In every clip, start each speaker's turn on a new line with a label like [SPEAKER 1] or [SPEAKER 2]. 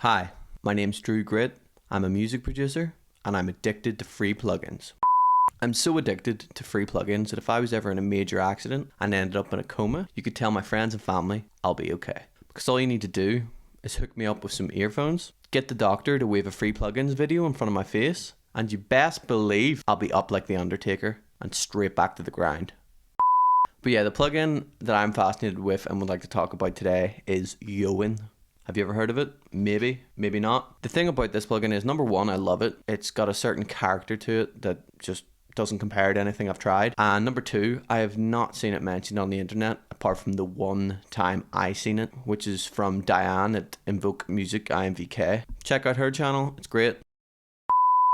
[SPEAKER 1] Hi, my name's Drew Grit. I'm a music producer and I'm addicted to free plugins. I'm so addicted to free plugins that if I was ever in a major accident and ended up in a coma, you could tell my friends and family I'll be okay. Because all you need to do is hook me up with some earphones, get the doctor to wave a free plugins video in front of my face, and you best believe I'll be up like the Undertaker and straight back to the grind. But yeah, the plugin that I'm fascinated with and would like to talk about today is Yoin. Have you ever heard of it? Maybe, maybe not. The thing about this plugin is, number one, I love it. It's got a certain character to it that just doesn't compare to anything I've tried. And number two, I have not seen it mentioned on the internet apart from the one time I seen it, which is from Diane at Invoke Music IMVK. Check out her channel, it's great.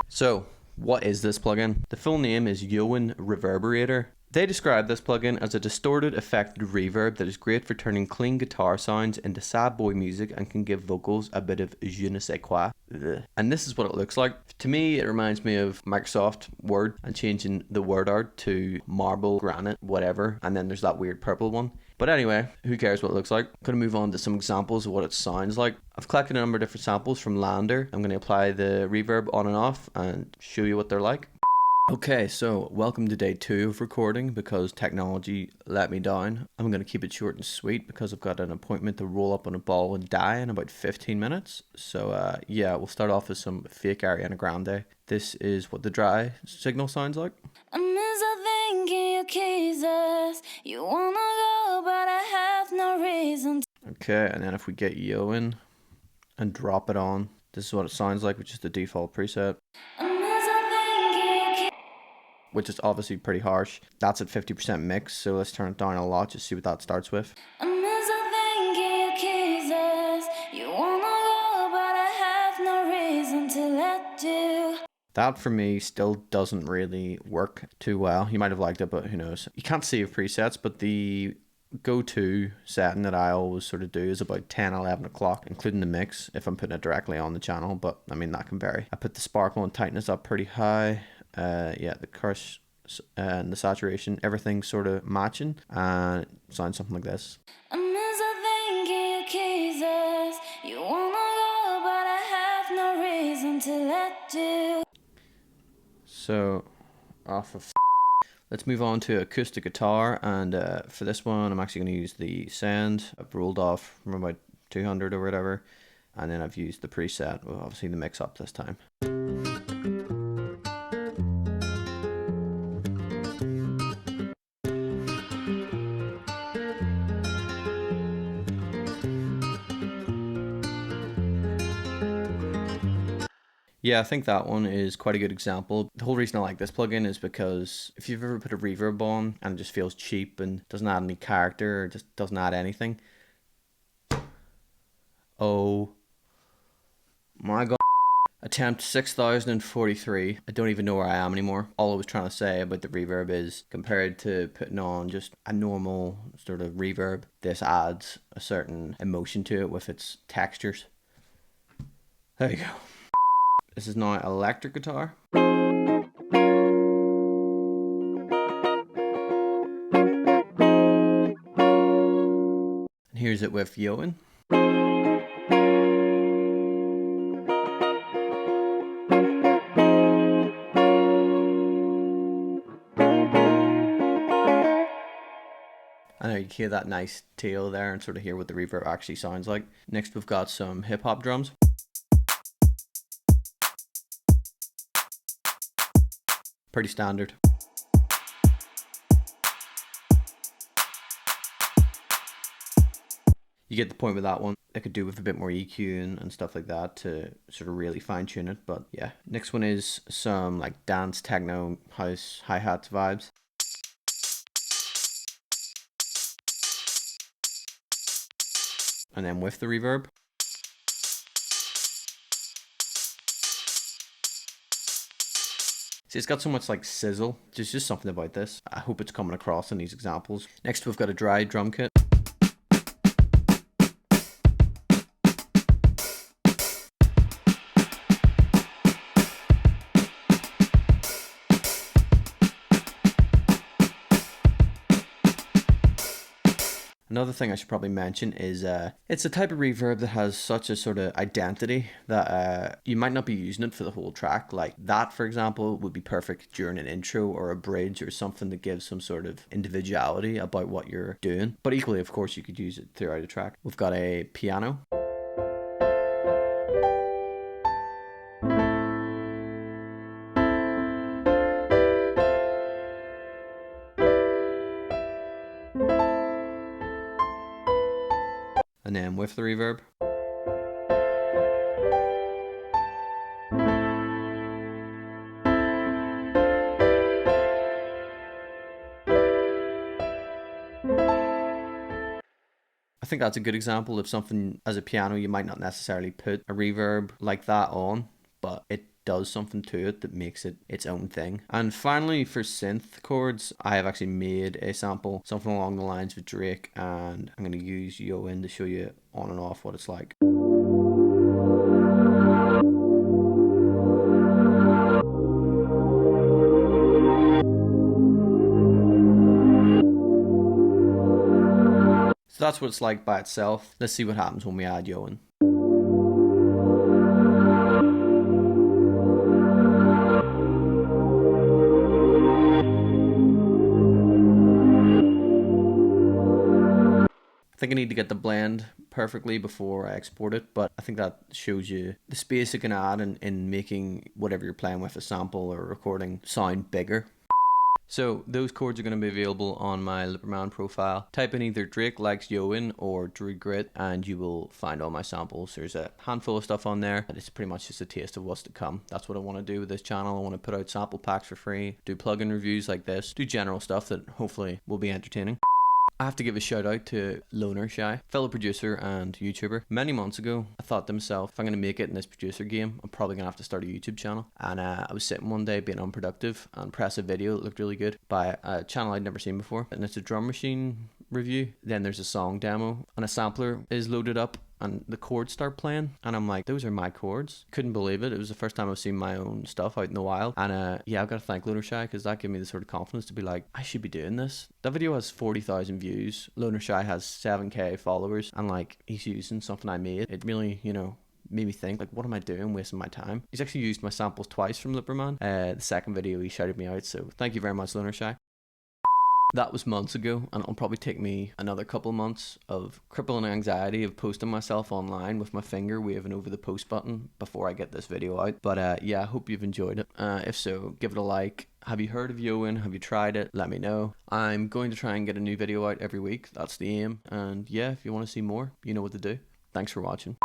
[SPEAKER 1] So, what is this plugin? The full name is Yoin Reverberator. They describe this plugin as a distorted, affected reverb that is great for turning clean guitar sounds into sad boy music and can give vocals a bit of je ne sais quoi. Ugh. And this is what it looks like. To me, it reminds me of Microsoft Word and changing the word art to marble, granite, whatever. And then there's that weird purple one. But anyway, who cares what it looks like? I'm going to move on to some examples of what it sounds like. I've collected a number of different samples from Landr. I'm going to apply the reverb on and off and show you what they're like. Okay, so welcome to day 2 of recording because technology let me down. I'm going to keep it short and sweet because I've got an appointment to roll up on a ball and die in about 15 minutes. So yeah, we'll start off with some fake Ariana Grande. This is what the dry signal sounds like.
[SPEAKER 2] I miss a thing in your kisses. You wanna go, but I have no reason to.
[SPEAKER 1] Okay, and then if we get Yoin and drop it on, this is what it sounds like, which is the default preset. Which is obviously pretty harsh. That's at 50% mix, so let's turn it down a lot, just see what that starts with. That for me still doesn't really work too well. You might have liked it, but who knows. You can't save presets, but the go-to setting that I always sort of do is about 10, 11 o'clock, including the mix, if I'm putting it directly on the channel, but I mean, that can vary. I put the sparkle and tightness up pretty high. Yeah, the curse and the saturation, everything sort of matching, and it sounds something like this. So, off of let's move on to acoustic guitar, and for this one I'm actually going to use the send. I've rolled off from about 200 or whatever, and then I've used the preset, well, obviously the mix up this time. Yeah, I think that one is quite a good example. The whole reason I like this plugin is because if you've ever put a reverb on and it just feels cheap and doesn't add any character or just doesn't add anything. Oh my god. Attempt 6043. I don't even know where I am anymore. All I was trying to say about the reverb is compared to putting on just a normal sort of reverb, this adds a certain emotion to it with its textures. There you go. This is now electric guitar. And here's it with Yoin. I know you can hear that nice tail there and sort of hear what the reverb actually sounds like. Next we've got some hip hop drums. Pretty standard. You get the point with that one. I could do with a bit more EQ and stuff like that to sort of really fine tune it, but yeah. Next one is some like dance, techno, house, hi hats vibes. And then with the reverb. See, it's got so much like sizzle. There's just something about this. I hope it's coming across in these examples. Next we've got a dry drum kit. Another thing I should probably mention is it's a type of reverb that has such a sort of identity that you might not be using it for the whole track. Like that, for example, would be perfect during an intro or a bridge or something that gives some sort of individuality about what you're doing. But equally, of course, you could use it throughout a track. We've got a piano. And then with the reverb. I think that's a good example of something as a piano you might not necessarily put a reverb like that on, but it does something to it that makes it its own thing. And finally, for synth chords, I have actually made a sample, something along the lines of Drake, and I'm going to use Yoin to show you on and off what it's like. So that's what it's like by itself. Let's see what happens when we add Yoin. I think I need to get the blend perfectly before I export it, but I think that shows you the space you can add in making whatever you're playing with, a sample or recording, sound bigger. So those chords are going to be available on my Looperman profile. Type in either Drake Likes Yoin or Drew Grit and you will find all my samples. There's a handful of stuff on there. It's pretty much just a taste of what's to come. That's what I want to do with this channel. I want to put out sample packs for free, do plugin reviews like this, do general stuff that hopefully will be entertaining. I have to give a shout out to Landr, fellow producer and YouTuber. Many months ago, I thought to myself, if I'm going to make it in this producer game, I'm probably going to have to start a YouTube channel. And I was sitting one day being unproductive and pressed a video that looked really good by a channel I'd never seen before. And it's a drum machine review. Then there's a song demo and a sampler is loaded up and the chords start playing and I'm like, those are my chords. Couldn't believe it. It was the first time I've seen my own stuff out in the wild. And yeah, I've got to thank Landr because that gave me the sort of confidence to be like, I should be doing this. That video has 40,000 views. Landr has 7k followers and like he's using something I made. It really, you know, made me think like, what am I doing wasting my time? He's actually used my samples twice from Looperman. The second video he shouted me out, so thank you very much, Landr. That was months ago, and it'll probably take me another couple months of crippling anxiety of posting myself online with my finger waving over the post button before I get this video out. But yeah, I hope you've enjoyed it. If so, give it a like. Have you heard of Yoin? Have you tried it? Let me know. I'm going to try and get a new video out every week. That's the aim. And yeah, if you want to see more, you know what to do. Thanks for watching.